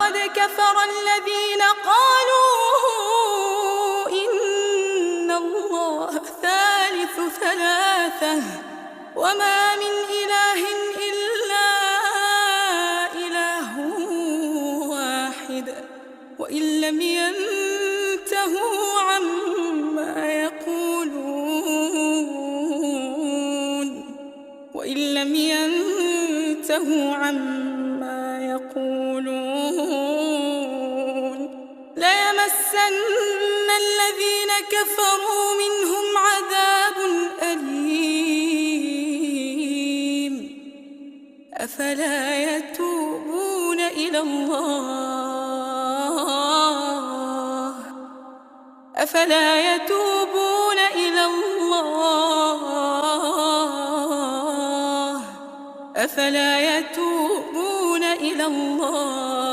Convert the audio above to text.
لقد كفر الذين قالوا إن الله ثالث ثلاثة وما من إله إلا إله واحد وإن لم ينتهوا عما يقولون ليمسن الذين كفروا منهم عذاب أليم أفلا يتوبون إلى الله أفلا يتوبون إلى الله